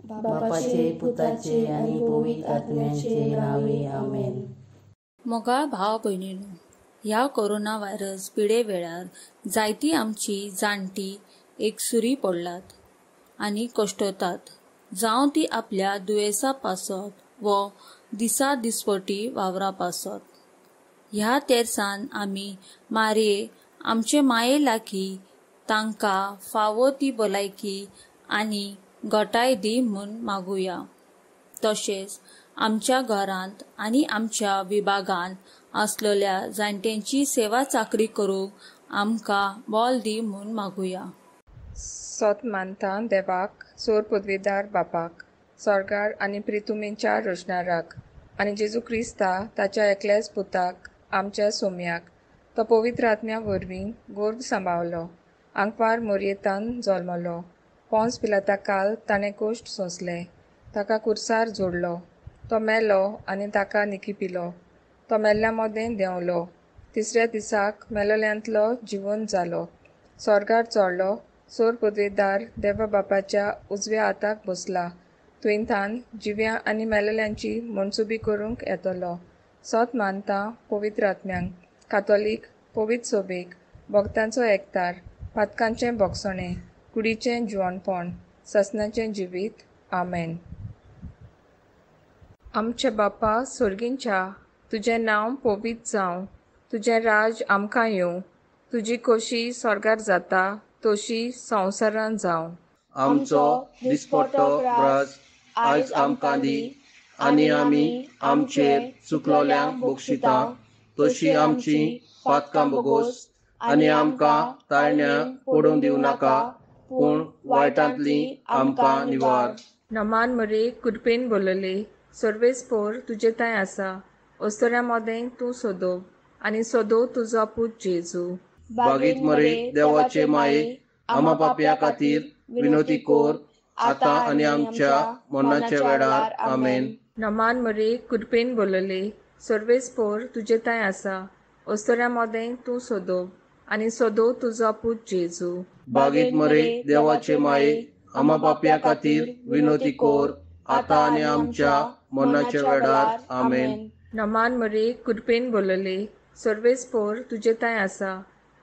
बापाचे, पुताचे आणि पवित्र आत्म्याचे नावे आमेन. मोगा भाव भयणीनो, ह्या कोरोना व्हायरस पिडे वेळार जायती आमची जाणटी एकसुरी पडलात आनी कश्टतात, जावं ती आपल्या दुयेसा पासत व दिसा दिसपटी वावरा पासत. ह्या तेरसान आमी मारये आमचे माये लागीं तांकां फावो ती भलायकी आनी घटाय दी म्हूण मागुया. तशेंच आमच्या घरांत आनी आमच्या विभागांत आसलेल्या जाणट्यांची सेवा चाकरी करूंक आमकां बोल दी म्हूण मागुया. सोत मानता देवाक, सोर पदवीदार बापाक, स्वर्गार आनी प्रितुमेच्या रोशनाराक, आनी जेजू क्रिस्ता ताच्या एकल्याच पुताक आमच्या सोम्याक तो पवित्र आत्म्या वरवीं गोर्भ सांबाळलो, आंकवार मोरयेतान जल्मलो, पोंस पिलाता काल ताणें कोश्ट सोंसले, ताका कुर्सार जोडलो, तो मेलो आनी ताका निखिपिलो, तो मेल्ल्या मोदें देंवलो, तिसऱ्या दिसाक मेलोल्यांतलो जिवंत जालो, स्वर्गार चोडलो, सोर पदवीदार देवा बापाच्या उजव्या हाताक बसला, तुयेंतान जिव्या आनी मेलोल्यांची मनसुबी करूंक येतलो. सोत मानता पवित्र आत्म्यांक, कातोलीक, पवित्र सोबेक, भक्तांचो एकतार, पातकांचें भोगसणें, कुडीचें जिवणपण, ससनाचें जिवीत. आमेन. आमचे बापा सुर्गींच्या, तुजें नांव पवित्र जावं, तुजें राज आमकां येवं, तुजी खोशी स्वर्गार जाता तशी संवसारांत जावं. आमचो दिसपट्टो राज आयज आमकां दी, आनी आमी आमचेर चुकलोल्यांक बक्षिता तशी आमची पातकां बगोस, आनी आमकां ताळण्यां पडूंक दिवं नाका, पूण वायटांतली आमकां निवार. नमान मरे कुडपेन बोलले, सर्वेस्पोर तुजे ताय आसा, अस्तोऱ्या मोदें तूं सोदोव, आनी सोदोव तुजो पूत जेजू. बागीत मरे देवाचे माये, आमा पाप्या खातीर विनोती कोर, आतां आनी आमच्या मरणाच्या वेळार. आमेन. नमान मरे कुडपेन बोलले, सर्वेस्पोर तुजे ताय आसा, अस्तोऱ्या मोदें तूं सोदोव, आनी सोदोव तुजो पूत जेजू. बागीत मरे देवाचे माये, आमा पाप्या खातीर विनोती कोर, आतां आनी आमच्या मरणाच्या वेळार. आमेन. नमान मरे कुडपेन बोलले, सर्वेस्पोर तुजे ताय आसा,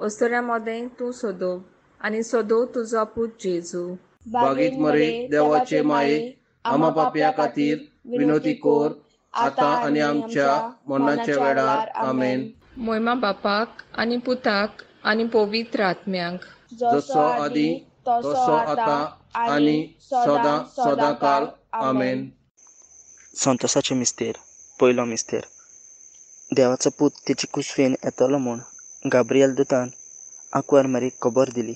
अस्तोऱ्या मोदें तूं सोदोव, आनी सोदोव तुजो पूत जेजू. बागीत मरे देवाचे माये, आमा पाप्या खातीर विनोती कोर, आतां आनी आमच्या मरणाच्या वेळार. आमेन. मोयमा बापाक आनी पुताक आनी पवित्र आत्म्यांक, जसो आदी तसो आतां आनी सदां सदांकाल. आमेन. संतोसाचे मिस्तेर. पयलो मिस्तेर. देवाचो पूत तेची कुसवेन येतलो म्हूण गाब्रिएल दुतान आंकवार मारीक खबर दिली,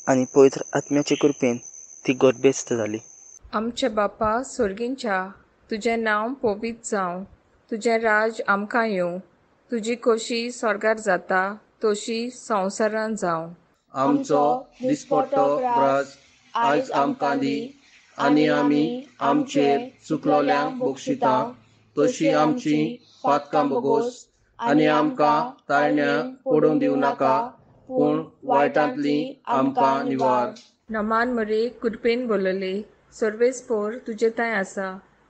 आनी पवित्र आत्म्याचे कृपेन ती गर्भेस्त जाली. आमचे बापा सुर्गींच्या, तुजें नांव पवित्र जावं, तुजें राज आमकां येवं, तुजी खोशी स्वर्गार जाता तशी संवसारांत जावं. आमचो दिसपट्टो राज आयज आमकां दी, आनी आमी आमचेर चुकलोल्यांक बक्षिता तशी आमची पातकां बगोस, आनी आमकां ताळण्यां पडूंक दिवं नाका, पूण वायटांतली आमकां निवार. नमान मरे कुडपेन बोलले, सर्वेस्पोर तुजे ताय आसा,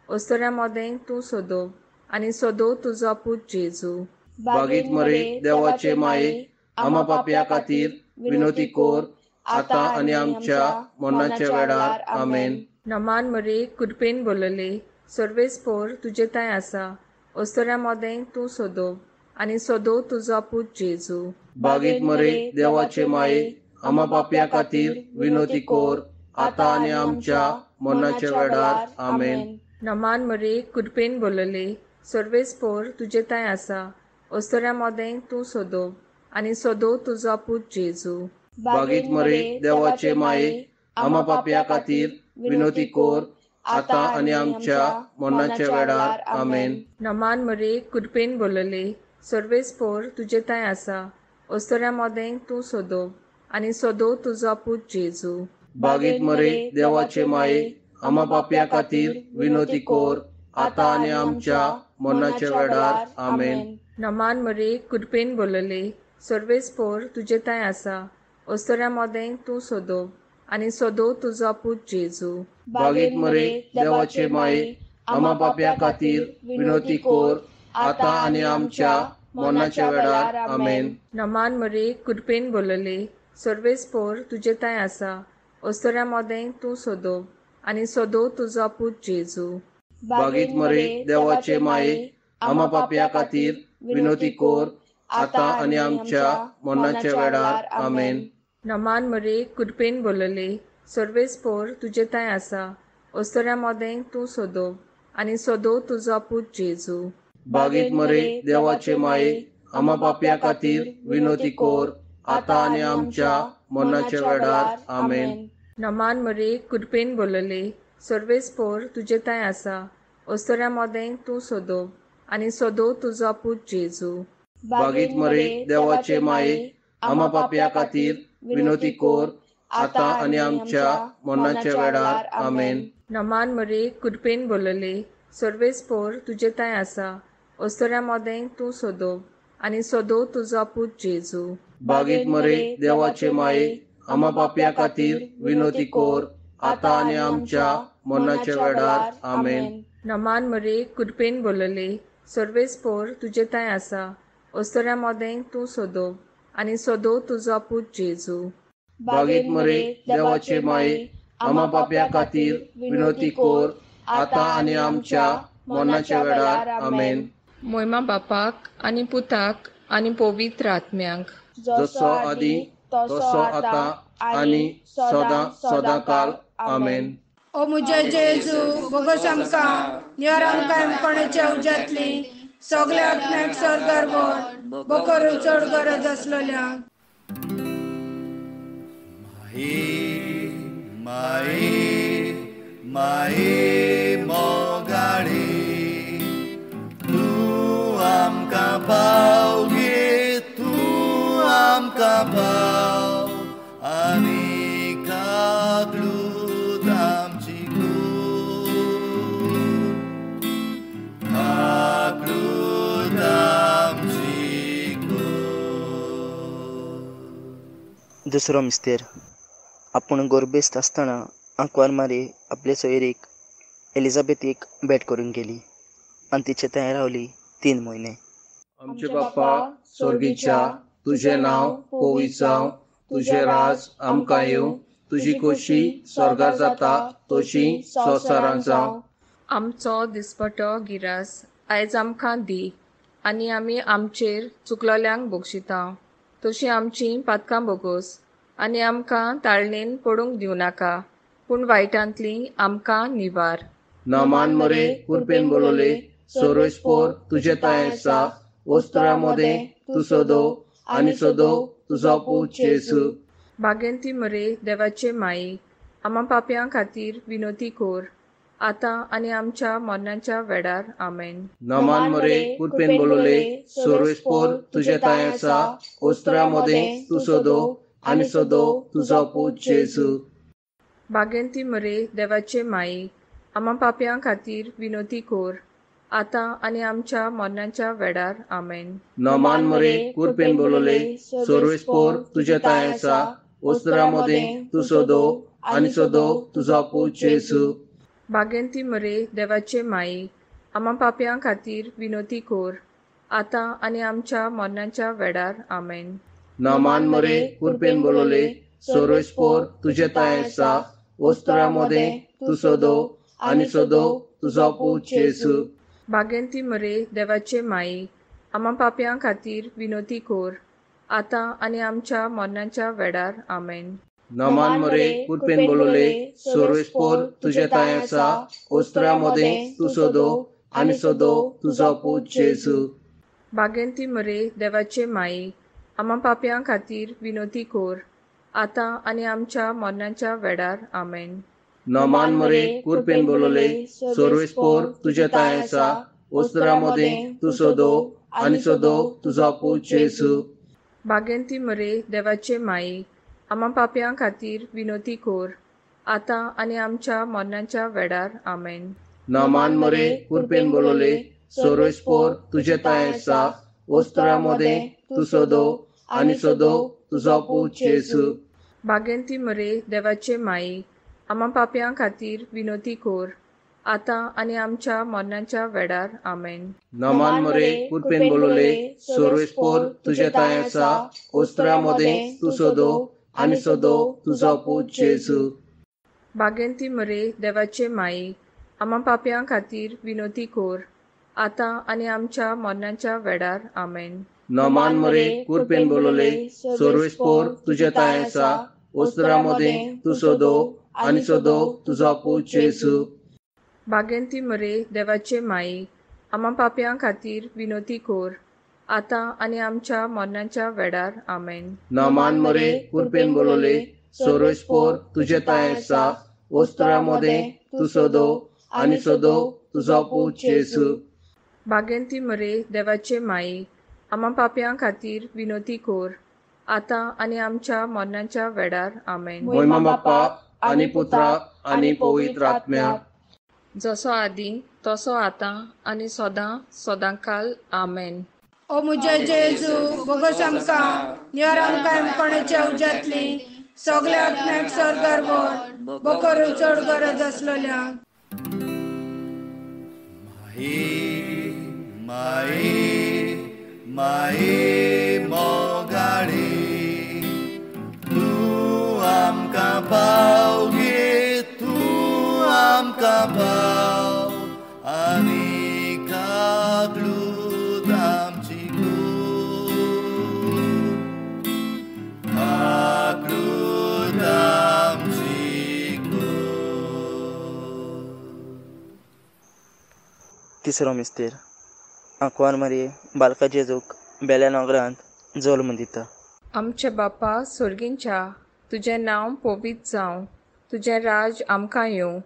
अस्तोऱ्या मोदें तूं सोदोव, आनी सोदोव तुजो पूत जेजू. बागीत मरे देवाचे माये, आमा पाप्या खातीर विनोती कोर, आतां आनी आमच्या मरणाच्या वेळार. आमेन. नमान मरे कुडपेन बोलले, सर्वेस्पोर तुजे ताय आसा, अस्तोऱ्या मोदें तूं सोदोव, आनी सोदोव तुजो पूत जेजू. बागीत मरे देवाचे माये, आमा पाप्या खातीर विनोती कोर, आतां आनी आमच्या मरणाच्या वेळार. आमेन. नमान मरे कुडपेन बोलले, सर्वेस्पोर तुजे ताय आसा, अस्तोऱ्या मोदें तूं सोदोव, आनी सोदोव तुजो पूत जेजू. बागीत मरे देवाचे माये, आमा पाप्या खातीर विनोती कोर, आतां आनी आमच्या मरणाच्या वेळार. आमेन. नमान मरे कुडपेन बोलले, सर्वेस्पोर तुजे ताय आसा, अस्तोऱ्या मोदें तूं सोदोव, आनी सोदोव तुजो पूत जेजू. बागीत मरे देवाचे माये, आमा पाप्या खातीर विनोती कोर, आतां आनी आमच्या मरणाच्या वेळार. आमेन. नमान मरे कुडपेन बोलले, सर्वेस्पोर तुजे ताय आसा, अस्तोऱ्या मोदें तूं सोदोव, आनी सोदो तुजो पूत जेजू. बागेत मरे देवाचे माये, आम्हा पाप्या खातीर विनोती कोर, आता आनी आमच्या मरणाच्या वेळार आमेन. नमान मरे कुडपेन बोलले, सर्वेस पोर तुजे ताय आसा, ओस्तोऱ्या मोदें तूं सोदो, आनी सोदो तुजो पूत जेजू. बागेत मरे देवाचे माये, आम्हा पाप्या खातीर विनोती कोर, आता आनी आमच्या मरणाच्या वेळार आमेन. नमान मरे कुडपेन बोलले, सर्वेस पोर तुजे ताय आसा, ओस्तोऱ्या मोदें तूं सोदो, आनी सोदो तुजो पूत जेजू. बागेत मरे देवाचे माये, आम्हा पाप्या खातीर विनोती कोर, आता आनी आमच्या मरणाच्या वेळार आमेन. नमान मरे कुडपेन बोलले, सर्वेस पोर तुजे ताय आसा, ओस्तोऱ्या मोदें तूं सोदो, आनी सोदो तुजो पूत जेजू. बागेत मरे देवाचे माये, आम्हा पाप्या खातीर विनोती कोर, आता आनी आमच्या मरणाच्या वेळार आमेन. नमान मरे कुडपेन बोलले, सर्वेस पोर तुजे ताय आसा, ओस्तोऱ्या मोदें तूं सोदो, आनी सोदो तुजो पूत जेजू. बागेत मरे देवाचे माये, आम्हा पाप्या खातीर विनोती कोर, आता आनी आमच्या मरणाच्या वेळार आमेन. नमान मरे कुडपेन बोलले, सर्वेस पोर तुजे ताय आसा, ओस्तोऱ्या मोदें तूं सोदो, आनी सोदो तुजो पूत जेजू. बागेत मरे देवाचे माये, आम्हा पाप्या खातीर विनोती कोर, आता आनी आमच्या मरणाच्या वेळार आमेन. मोयमा बापाक आनी पुताक आनी पवित्र आत्म्यांक, जसो आदी तसो आता आनी सदां सदांकाल आमेन. ओ मुजे जेजू, बोगस आमकां नियर आमकां एमपणाची उज्यांतली सगल्या आत्म्याक सरकार बोर बकर चड गरज आसलेल्यांक. माये माये मोगाडे, तूं आमकां पाव गे, तूं आमकां पाव, आनी कागलूद आमची कागलूद आमची. दुसरो मिस्तेर. आपूण गोरबेस्त आसतना आंकवार मारी आपले सोयरीक एलिझाबेथीक भेट करून गेली आनी तिचे थंय रावली 3 म्हयने. आमचे बाप्पा स्वर्गीच्या, तुझे नांव पवित्र जावं, तुझे राज आमकां येवं, तुजी खोशी स्वर्गार जाता तशी संवसारांत जावं. आमचो दिसपटो गिरास आयज आमकां दी, आनी आमी आमचेर चुकलोल्यांक बक्षिता, तशी आमची पातकां बोगोस, आनी आमकां ताळणेन पडूंक दिवं नाका, पूण वायटांतली आमकां निवार. नमान मरे कुरपेन बोलले, सर्वेस पोर तुजे ताय आसा, ओस्तोऱ्या मोदें तूं सोदो, आनी सोदो तुजो पूत जेजू. बागेंती मरे देवाचे माये, आम्हा पाप्यां खातीर विनोती कोर, आता आनी आमच्या मरणाच्या वेळार आमेन. नमान मरे कुरपेन बोलले, सर्वेस पोर तुजे ताय आसा, ओस्तोऱ्या मोदें तूं सोदो, आनी सोदो तुजो पूत जेजू. बागेंती मरे देवाचे माये, आम्हा पाप्यां खातीर विनोती कोर, आता आनी आमच्या मरणाच्या वेळार आमेन. नमान मरे कुरपेन बोलले, सर्वेस पोर तुजे ताय आसा, ओस्तोऱ्या मोदें तूं सोदो, आनी सोदो तुजो पूत जेजू. बागेंती मरे देवाचे माये, आम्हा पाप्यां खातीर विनोती कोर, आता आनी आमच्या मरणाच्या वेळार आमेन. नमान मरे कुरपेन बोलले, सर्वेस पोर तुजे ताय आसा, ओस्तोऱ्या मोदें तूं सोदो, आनी सोदो तुजो पूत जेजू. बागेंती मरे देवाचे माये, आम्हा पाप्यां खातीर विनोती कोर, आता आनी आमच्या मरणाच्या वेळार आमेन. नमान मरे कुरपेन बोलले, सर्वेस पोर तुजे ताय आसा, ओस्तोऱ्या मोदें तूं सोदो, आनी सोदो तुजो पूत जेजू. बागेंती मरे देवाचे माये, आम्हा पाप्यां खातीर विनोती कोर, आता आनी आमच्या मरणाच्या वेळार आमेन. नमान मरे कुरपेन बोलले, सर्वेस पोर तुजे ताय आसा, ओस्तोऱ्या मोदें तूं सोदो, आनी सोदो तुजो पूत जेजू. बागेंती मरे देवाचे माये, आम्हा पाप्यां खातीर विनोती कोर, आता आनी आमच्या मरणाच्या वेळार आमेन. नमान मरे कुरपेन बोलले, सर्वेस पोर तुजे ताय आसा, ओस्तोऱ्या मोदें तूं सोदो, आनी सोदो तुजो पूत जेजू. बागेंती मरे देवाचे माई, आम्हा पाप्यां खातीर विनोती कोर, आतां आनी आमच्या मरणाच्या वेळार आमेन. नमान मरे कुरपेन बोलोले सर्वेस्पोर तुझे ताय आसा, ओस्त्रा मोदे तू सोदो आनी सोदो तुजो पूत जेजू. बागेंती मरे देवाचे माई, आम्हा पाप्यां खातीर विनोती कोर, आतां आनी आमच्या मरणाच्या वेळार आमेन. नमान मरे कुरपेन बोलोले सर्वेस्पोर तुझे ताय आसा, ओस्त्रा मोदे तू सोदो आनी सोदो तुजो पूत जेजू. बागेंती मरे देवाचे माई, आम्हा पाप्यां खातीर विनोती कोर, आतां आनी आमच्या मरणाच्या वेळार आमेन. नमान मरे कुरपेन बोलोले सर्वेस्पोर तुझे ताय आसा, ओस्त्रा मोदे तू सोदो आनी सोदो तुजो पूत जेजू. बागेंती मरे देवाचे माई, आम्हा पाप्यां खातीर विनोती कोर, आतां आनी आमच्या मरणाच्या वेळार आमेन. महिमा बाप्पा आनी पुत्रा आनी पवित्र आत्म्या, जसो आदी तसो आतां आनी सदां सदांकाल आमेन. ओ मुजे जेजू बोगोस आमकां नियर आमकां येमकोणेच्या उज्यांतली सगल्या आत्म्याक स्वर्गार व्हर, बकरू चड गरज आसलेल्यांक. माये माये मोगाडे, तूं आमकां पाव गे, तूं आमकां पाव, आनी कागलूत आमची कूड, कागलूत आमची कूड. तिसरो मिस्तेर. आंकवार मारये बालका जेजूक बेल्या नोगरांत जल्म दिता. आमचे बापा सुर्गींच्या, तुजें नांव पवित्र जावं, तुजें राज आमकां येवं,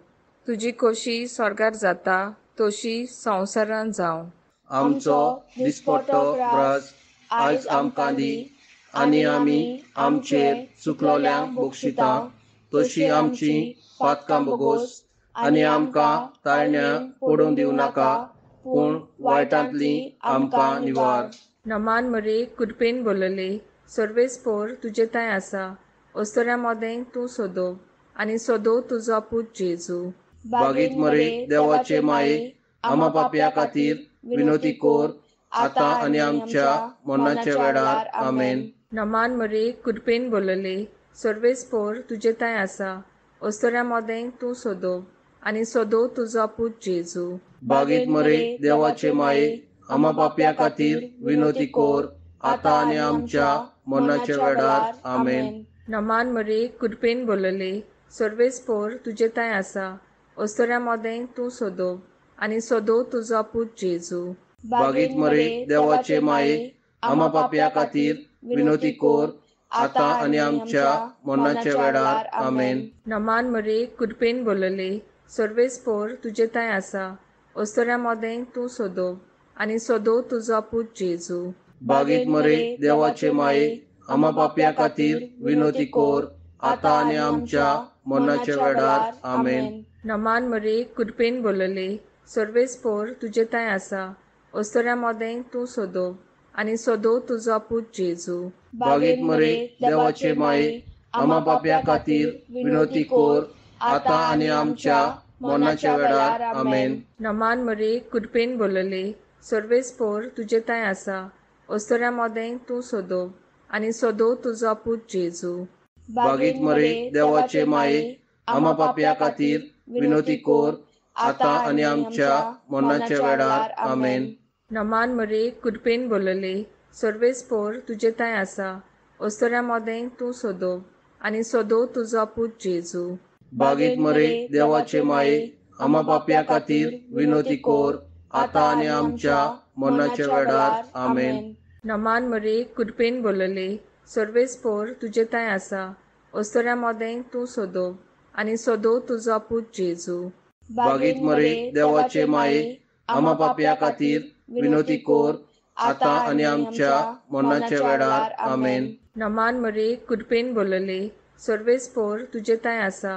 तुजी खोशी स्वर्गार जाता तशी संवसारांत जावं. आमचो दिसपट्टो राज आयज आमकां दी, आनी आमी आमचेर चुकलोल्यांक बक्षिता, तशी आमची पातकां बोगोस आनी आमकां ताळण्यांत पडूंक दिवं नाका, पूण वायटांतली आमकां निवार. नमान मरे कुरपेन बोलले सर्वेस्पोर तुजे ताय आसा, ओस्तोऱ्या मोदें तूं सोदो आनी सोदो तुजो पूत जेजू. बागीत मरे देवाचे माये, आम्हा पाप्यां खातीर विनोती कोर, आतां आनी आमच्या मरणाच्या वेळार आमेन. नमान मरे कुरपेन बोलले सर्वेस्पोर तुजे ताय आसा, ओस्तोऱ्या मोदें तूं सोदो आनी सोदो तुजो पूत जेजू. बागीत मरे देवाचे माये, आम्हा पाप्यां खातीर विनोती कोर, आतां आनी आमच्या मरणाच्या वेळार आमेन. नमान मरे कुरपेन बोलले सर्वेस्पोर तुजे ताय आसा, ओस्तोऱ्या मोदें तूं सोदो आनी सोदो तुजो पूत जेजू. बागीत मरे देवाचे माये, आम्हा पाप्यां खातीर विनोती कोर, आतां आनी आमच्या मरणाच्या वेळार आमेन. नमान मरे कुरपेन बोलले सर्वेस्पोर तुजे ताय आसा, ओस्तोऱ्या मोदें तूं सोदो आनी सोदो तुजो पूत जेजू. बागीत मरे देवाचे माये, आम्हा पाप्यां खातीर विनोती कोर, आतां आनी आमच्या मरणाच्या वेळार आमेन. नमान मरे कुरपेन बोलले सर्वेस्पोर तुजे ताय आसा, ओस्तोऱ्या मोदें तूं सोदो आनी सोदो तुजो पूत जेजू. बागीत मरे देवाचे माये, आम्हा पाप्यां खातीर विनोती कोर, आतां आनी आमच्या मरणाच्या वेळार आमेन. नमान मरे कुरपेन बोलले सर्वेस्पोर तुजे ताय आसा, ओस्तोऱ्या मोदें तूं सोदो आनी सोदो तुजो पूत जेजू. बागीत मरे देवाचे माये, आम्हा पाप्यां खातीर विनोती कोर, आतां आनी आमच्या मरणाच्या वेळार आमेन. नमान मरे कुरपेन बोलले सर्वेस्पोर तुजे ताय आसा, ओस्तोऱ्या मोदें तूं सोदो आनी सोदो तुजो पूत जेजू. बागीत मरे देवाचे माये, आम्हा पाप्यां खातीर विनोती कोर, आतां आनी आमच्या मरणाच्या वेळार आमेन. नमान मरे कुरपेन बोलले सर्वेस्पोर तुजे ताय आसा, ओस्तोऱ्या मोदें तूं सोदो आनी सोदो तुजो पूत जेजू. बागीत मरे देवाचे माये, आम्हा पाप्यां खातीर विनोती कोर, आतां आनी आमच्या मरणाच्या वेळार आमेन. नमान मरे कुरपेन बोलले सर्वेस्पोर तुजे ताय आसा,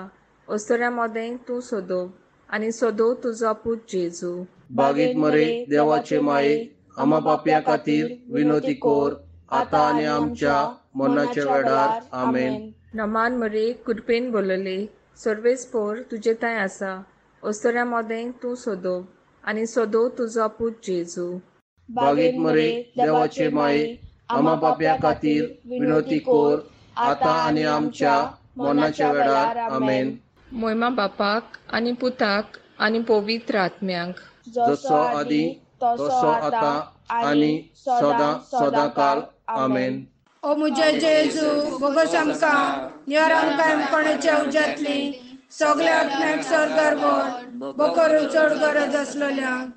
ओस्तोऱ्या मोदें तूं सोदो आनी सोदो तुजो पूत जेजू. बागीत मरे देवाचे माये, आम्हा पाप्यां खातीर विनोती कोर, आतां आनी आमच्या मरणाच्या वेळार आमेन. नमान मरे कुरपेन बोलले सर्वेस्पोर तुजे ताय आसा ओस्तोऱ्या मोदें तूं सोदोव आनी सोदोव तुजो पूत जेजू. बागेत मरे देवाचे माये आम्हा पाप्या खातीर विनोती कोर आता आनी आमच्या मरणाच्या वेळार आमेन. मोयमा बापाक आनी पुताक आनी पवित्र आत्म्यांक जसो आदी तसो आता आनी सदां सदांकाल आमेन. ओ मुजे जेजू बोगोस आमकां नियर आमकां एमपणाची उज्यांतली सगल्या आत्म्याक सरकार बोर बकोर चड गरज आसलेल्यांक.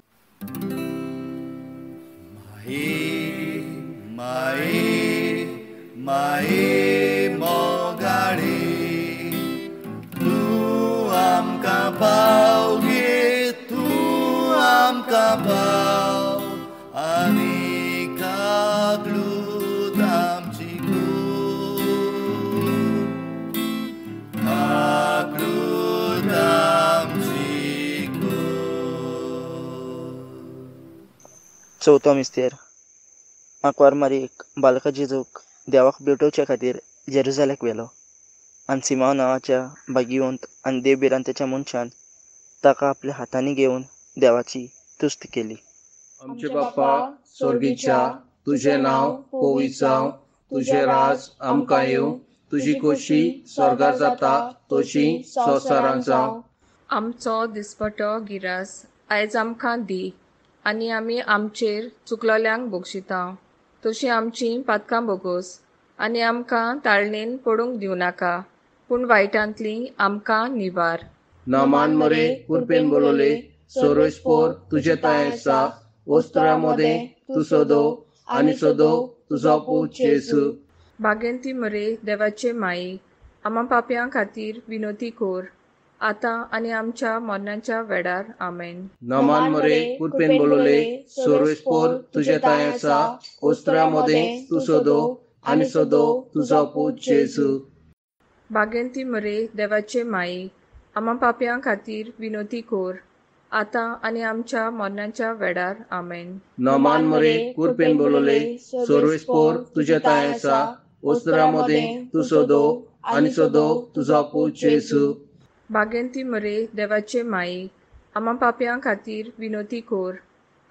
माये माये मोगाडे तूं आमकां पाव गे तूं आमकां पाव आनी कागलूत आमची कागलूत आमची चवथो मिस्तेर. आंकवार मारीक बालका जेजूक देवाक भेटोवचे खातीर जेरुजालेक व्हेलो आनी सिमाव नांवाच्या भागिवंत आनी देवबिरांतेच्या मनशान ताका आपल्या हातांनी घेवन देवाची तुस्त केली. आमचे बाप्पा स्वर्गीच्या तुझे नांव पवित्र जावं, तुझे राज आमकां येवं, तुजी खोशी स्वर्गार जाता तशी संवसारांत जावं. आमचो दिसपटो गिरास आयज आमकां दी आनी आमी आमचेर चुकलोल्यांक बोगशिता तशी आमची पातकां बोगोस आनी आमकां ताळणेन पडूंक दिवं नाका पूण वायटांतली आमकां निवार. नामान मरे कुरपेन बोलले सर्वेस्पोर तुजे ताय आसा ओस्तोऱ्या मोदें तूं सोदोव आनी सोदोव तुजो पूत जेजू. बागेंती मरे देवाचे माये आम्हा पाप्यां खातीर विनोती कोर आतां आनी आमच्या मरणाच्या वेळार आमेन. नामान मरे कुरपेन बोलले सर्वेस्पोर तुजे ताय आसा ओस्तोऱ्या मोदें तूं सोदोव आनी सोदोव तुजो पूत जेजू. बागेंती मरे देवाचे माये आम्हा पाप्यां खातीर विनोती कोर आतां आनी आमच्या मरणाच्या वेळार आमेन. नामान मरे कुरपेन बोलले सर्वेस्पोर तुजे ताय आसा ओस्तोऱ्या मोदें तूं सोदोव आनी सोदोव तुजो पूत जेजू. बागेंती मरे देवाचे माये आम्हा पाप्यां खातीर विनोती कोर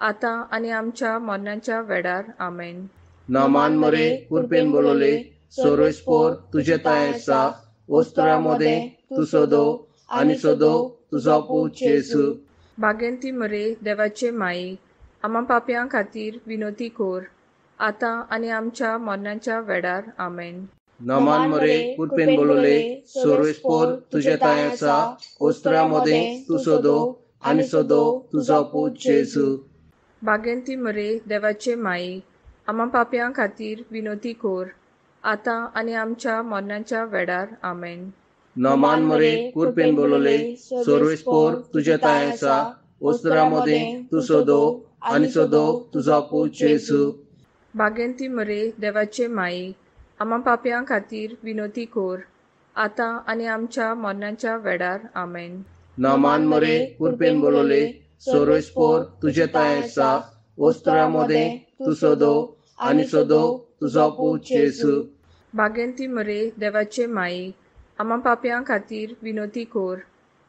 आतां आनी आमच्या मरणाच्या वेळार आमेन. नामान मरे कुरपेन बोलले सर्वेस्पोर तुजे ताय आसा ओस्तोऱ्या मोदें तूं सोदोव आनी सोदोव तुजो पूत जेजू. बागेंती मरे देवाचे माये आम्हा पाप्यां खातीर विनोती कोर आतां आनी आमच्या मरणाच्या वेळार आमेन. नामान मरे कुरपेन बोलले सर्वेस्पोर तुजे ताय आसा ओस्तोऱ्या मोदें तूं सोदोव आनी सोदोव तुजो पूत जेजू. बागेंती मरे देवाचे माये आम्हा पाप्यां खातीर विनोती कोर आतां आनी आमच्या मरणाच्या वेळार आमेन. नामान मरे कुरपेन बोलले सर्वेस्पोर तुजे ताय आसा ओस्तोऱ्या मोदें तूं सोदोव आनी सोदोव तुजो पूत जेजू. बागेंती मरे देवाचे माये आम्हा पाप्यां खातीर विनोती कोर आतां आनी आमच्या मरणाच्या वेळार आमेन. नामान मरे कुरपेन बोलले सर्वेस्पोर तुजे ताय आसा ओस्तोऱ्या मोदें तूं सोदोव आनी सोदोव तुजो पूत जेजू. बागेंती मरे देवाचे माये आम्हा पाप्यां खातीर विनोती कोर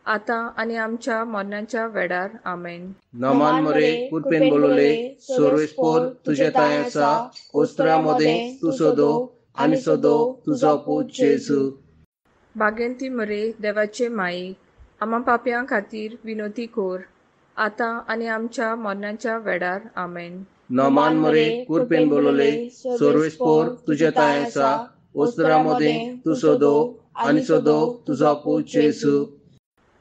आतां आनी आमच्या मरणाच्या वेळार आमेन. नामान मरे कुरपेन बोलले सर्वेस्पोर तुजे ताय आसा ओस्तोऱ्या मोदें तूं सोदोव आनी सोदोव तुजो पूत जेजू. बागेंती मरे देवाचे माये आम्हा पाप्यां खातीर विनोती कोर आतां आनी आमच्या मरणाच्या वेळार आमेन. नामान मरे कुरपेन बोलले सर्वेस्पोर तुजे ताय आसा ओस्तोऱ्या मोदें तूं सोदोव आनी सोदोव तुजो पूत जेजू.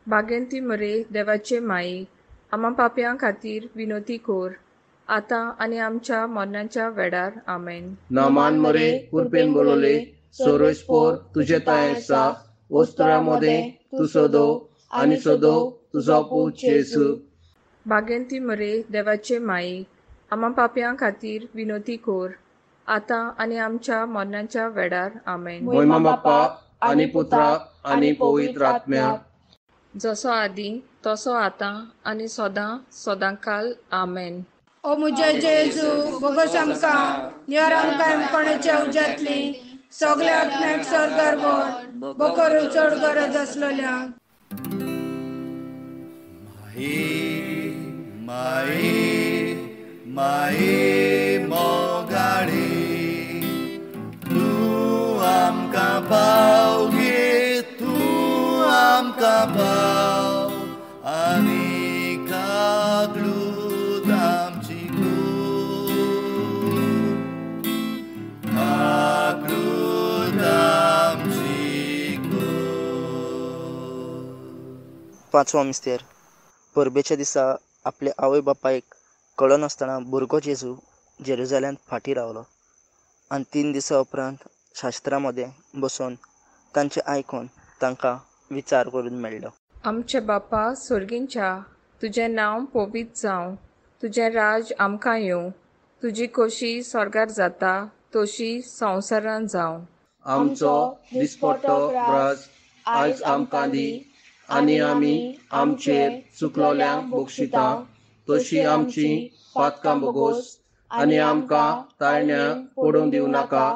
बागेंती मरे देवाचे माये आम्हा पाप्यां खातीर विनोती कोर आतां आनी आमच्या मरणाच्या वेळार आमेन. नामान मरे कुरपेन बोलले सर्वेस्पोर तुजे ताय आसा ओस्तोऱ्या मोदें तूं सोदोव आनी सोदोव तुजो पूत जेजू. बागेंती मरे देवाचे माये आम्हा पाप्यां खातीर विनोती कोर आतां आनी आमच्या मरणाच्या वेळार आमेन. मोयमा बाप्पा आनी पुत्रा आनी पवित्र आत्म्या जसो आदी तसो आतां आनी सदां सदांकाल आमेन. ओ मुजे जेजू बोगोस आमकां नियर आमकां एमपणाची उज्यांतली सगल्या आत्म्याक स्वर्गार बोड बकरू चड गरज असलेल्यांक माये मोगाडे तूं आमकां पाव गे तूं आमकां पाव आनी कागलूत आमची कागलूत आमची पांचवो मिस्तेर. परबेच्या दिसा आपल्या आवय बापायक कळनासतना भुरगो जेजू जेरुजाल्यांत फाटीं रावलो आनी 3 दिसां उपरांत शास्त्रां मदें बसून तांचें आयकून तांकां विचार करून मेळ्ळो. आमचे बापा सुर्गींच्या, तुजें नांव पवित्र जावं, तुजें राज आमकां येवं, तुजी खोशी स्वर्गार जाता तशी संवसारांत जावं. आमचो दिसपट्टो राज आयज आमकां दी आनी आमी आमचेर चुकलोल्यांक बक्षिता तशी आमची पातकां बोगोस आनी आमकां ताळण्यांत पडूंक दिवं नाका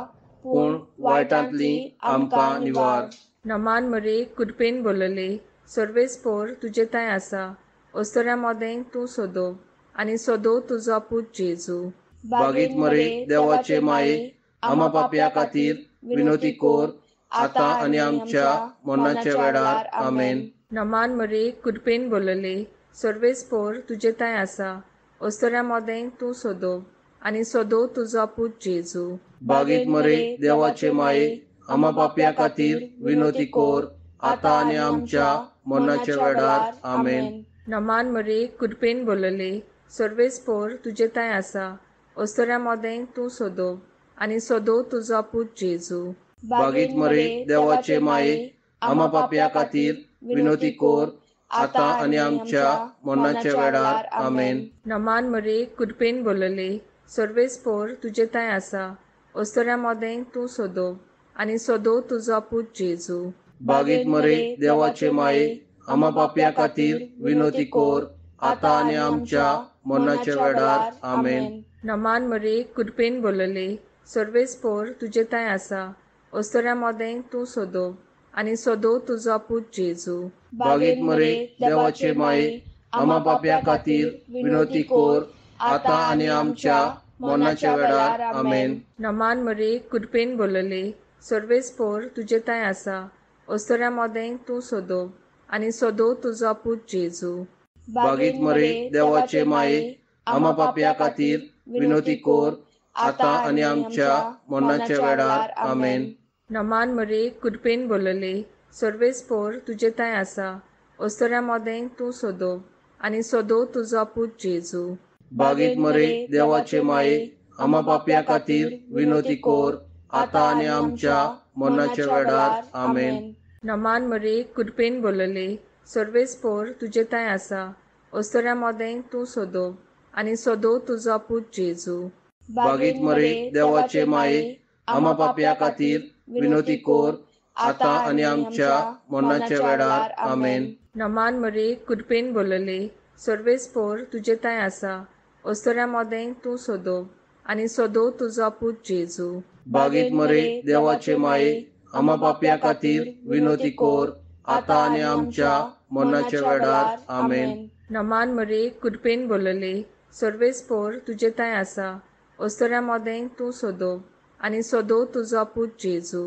पूण वायटांतली आमकां निवार. नमान मरे कुडपेन बोलले सर्वेस्पोर तुजे ताय आसा अस्तोऱ्या मोदें तूं सोदोव आनी सोदोव तुजो पूत जेजू. बागीत मरे देवाचे माये आमा पापया खातीर विनोती कोर आतां आनी आमच्या मरणाच्या वेळार आमेन. नमान मरे कुडपेन बोलले सर्वेस्पोर तुजे ताय आसा अस्तोऱ्या मोदें तूं सोदोव आनी सोदोव तुजो पूत जेजू. बागीत मरे देवाचे माये आमा पापया खातीर विनोती कोर आतां आनी आमच्या मरणाच्या वेळार आमेन. नमान मरे कुडपेन बोलले सर्वेस्पोर तुजे ताय आसा अस्तोऱ्या मोदें तूं सोदोव आनी सोदोव तुजो पूत जेजू. बागीत मरे देवाचे माये आमा पापया खातीर विनोती कोर आतां आनी आमच्या मरणाच्या वेळार आमेन. नमान मरे कुडपेन बोलले सर्वेस्पोर तुजे ताय आसा अस्तोऱ्या मोदें तूं सोदोव आनी सोदोव तुजो पूत जेजू. बागीत मरे देवाचे माये आमा पापया खातीर विनोती कोर आतां आनी आमच्या मरणाच्या वेळार आमेन. नमान मरे कुडपेन बोलले सर्वेस्पोर तुजे ताय आसा अस्तोऱ्या मोदें तूं सोदोव आनी सोदोव तुजो पूत जेजू. बागीत मरे देवाचे माये आमा पापया खातीर विनोती कोर आतां आनी आमच्या मरणाच्या वेळार आमेन. नमान मरे कुडपेन बोलले सर्वेस्पोर तुजे ताय आसा अस्तोऱ्या मोदें तूं सोदोव आनी सोदोव तुजो पूत जेजू. बागीत मरे देवाचे माये आमा पापया खातीर विनोती कोर आतां आनी आमच्या मरणाच्या वेळार आमेन. नमान मरे कुडपेन बोलले सर्वेस्पोर तुजे ताय आसा अस्तोऱ्या मोदें तूं सोदोव आनी सोदोव तुजो पूत जेजू. बागीत मरे देवाचे माये आमा पापया खातीर विनोती कोर आतां आनी आमच्या मरणाच्या वेळार आमेन. नमान मरे कुडपेन बोलले सर्वेस्पोर तुजे ताय आसा अस्तोऱ्या मोदें तूं सोदोव आनी सोदोव तुजो पूत जेजू. बागीत मरे देवाचे माये आमा पापया खातीर विनोती कोर आतां आनी आमच्या मरणाच्या वेळार आमेन. नमान मरे कुडपेन बोलले सर्वेस्पोर तुजे ताय आसा अस्तोऱ्या मोदें तूं सोदोव आनी सोदोव तुजो पूत जेजू. बागीत मरे देवाचे माये आमा पापया खातीर विनोती कोर आतां आनी आमच्या मरणाच्या वेळार आमेन. नमान मरे कुडपेन बोलले सर्वेस्पोर तुजे ताय आसा अस्तोऱ्या मोदें तूं सोदोव आनी सोदोव तुजो पूत जेजू.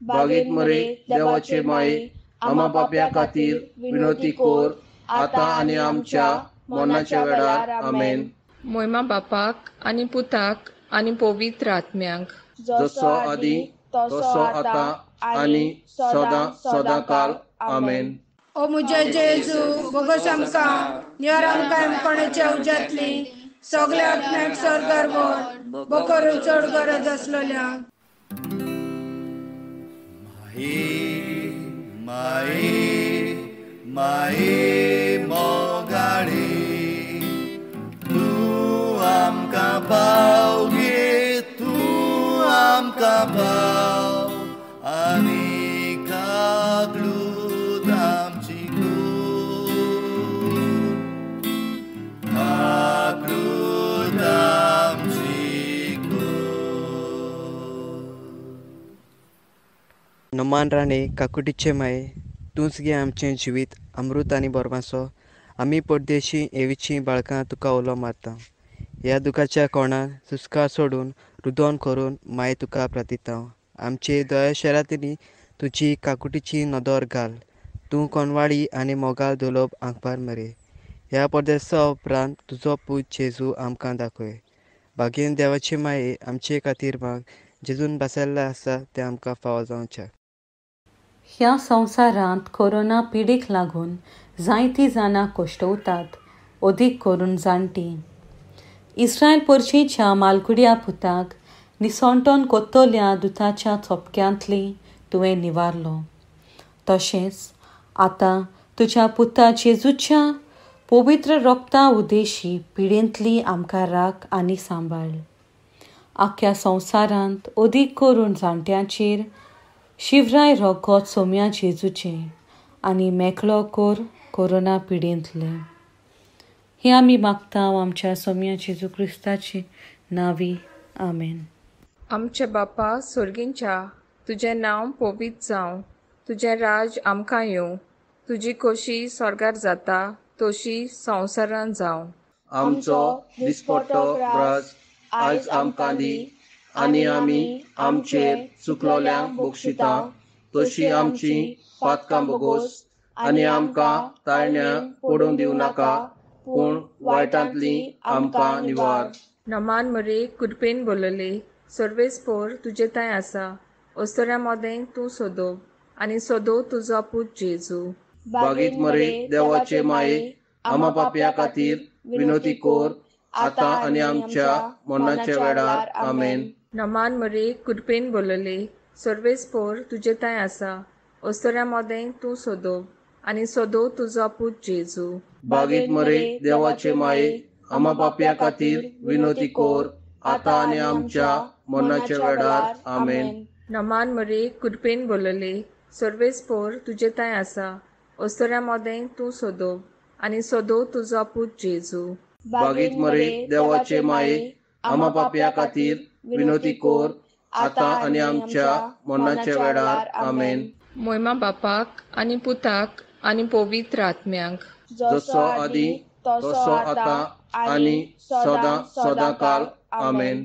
बागीत मरे देवाचे माये आमा पापया खातीर विनोती कोर आतां आनी आमच्या मरणाच्या वेळार आमेन. मोयमा बापाक आनी पुताक आनी पवित्र आत्म्यांक जसो आदी तसो आतां आनी सदां सदांकाल आमेन. ओ मुजे जेजू बोगोस आमकां निवार आमकां एमपणाच्या उज्यांतली सगल्या आत्म्याक स्वर्गार बोड बकरू चड गरज असलेल्यांक माये मोगाडे तूं आमकां पाव गे तूं आमकां पाव आनी कागलूत आमची कागलूत आमची नमान राणे काकुटीचे माये तूंच गे आमचें जिवीत अमृत आनी बोरमासो आमी परदेशी एवीची बाळकां तुका उलो मारता ह्या दुखाच्या कोणान सुस्कार सोडून रुदोन करून माय तुका प्रार्थिता आमचे दया शरातली तुजी काकुटीची नदर घाल तूं कोणवाडी आनी मोगाल दोलोब आंकपार मरे ह्या परदेसा उपरांत तुजो पूत जेजू आमकां दाखय बागेन देवाचे माये आमचे खातीर माग जेजून बसयल्लें आसा तें आमकां फावो जावचें. ह्या संवसारांत कोरोना पिडीक लागून जायतीं जाणां कोश्टवतात अदीक करून जाणटी. इस्रायल पोरचेच्या मालकुड्या पुताक निसंटोन कोत्तोल्या दुताच्या चोपक्यांतली तुवें निवारलो. तशेंच आतां तुज्या पुता जेजूच्या पवित्र रोगता उदेशी पिडेंतली आमकां राख आनी सांबाळ. आख्या संवसारांत अदीक करून जाणट्यांचेर शिवराय रोगोत सोम्या जेजूचे आनी मेकळो कोर कोरोना पिडेंतले. हे आमी मागता आमच्या सोम्या जेजू क्रिस्ताचे नांवी. आमेन. आमचे बापा स्वर्गींच्या तुजें नांव पवित्र जावं तुजें राज आमकां येवं तुजी खोशी स्वर्गार जाता तशी संवसारांत जावं. आमचो दिसपट्टो राज आयज आमकां दी आनी आमी आमचेर चुकलोल्यांक बक्षिता तशी आमची पातकां बोगोस आनी आमकां ताळण्या पडूंक दिवं नाका पूण वायटांतली आमकां निवार. नमान मरे कुडपेन बोलले सर्वेस्पोर तुजे थंय आसा अस्तोऱ्या मोदें तूं सोदोव आनी सोदोव तुजो पूत जेजू. बागीत मरे देवाचे माये आमा पापया खातीर विनोती कोर आतां आनी आमच्या मरणाच्या वेळार. आमेन. नमान मरे कुडपेन बोलले सर्वेस्पोर तुजे थंय आसा अस्तोऱ्या मोदें तूं सोदोव आनी सोदोव तुजो पूत जेजू. बागीत मरे देवाचे माये आमा पापया खातीर विनोती कोर आतां आनी आमच्या मरणाच्या वेळार. आमेन. नमान मरे कुडपेन बोलले सर्वेस्पोर तुजे थंय आसा अस्तोऱ्या मोदें तूं सोदोव आनी सोदोव तुजो पूत जेजू. बागीत मरे देवाचे माये आमा पापया खातीर विनोती कोर आतां आनी आमच्या मरणाच्या वेळार. आमेन. मोयमा बापाक आनी पुताक आनी पवित्र आत्म्यांक जसो आदी तसो आतां आनी सदां सदां काल. आमेन.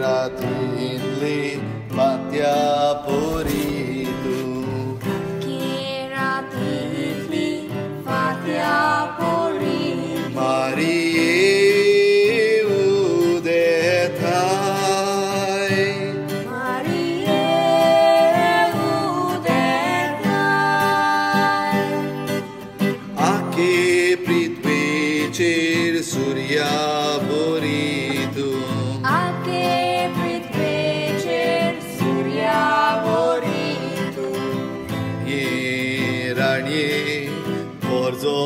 Ratinli patya poritu Ratinli patya poritu Marie udetai Marie udetai Ake pritvecher surya poritu Orzo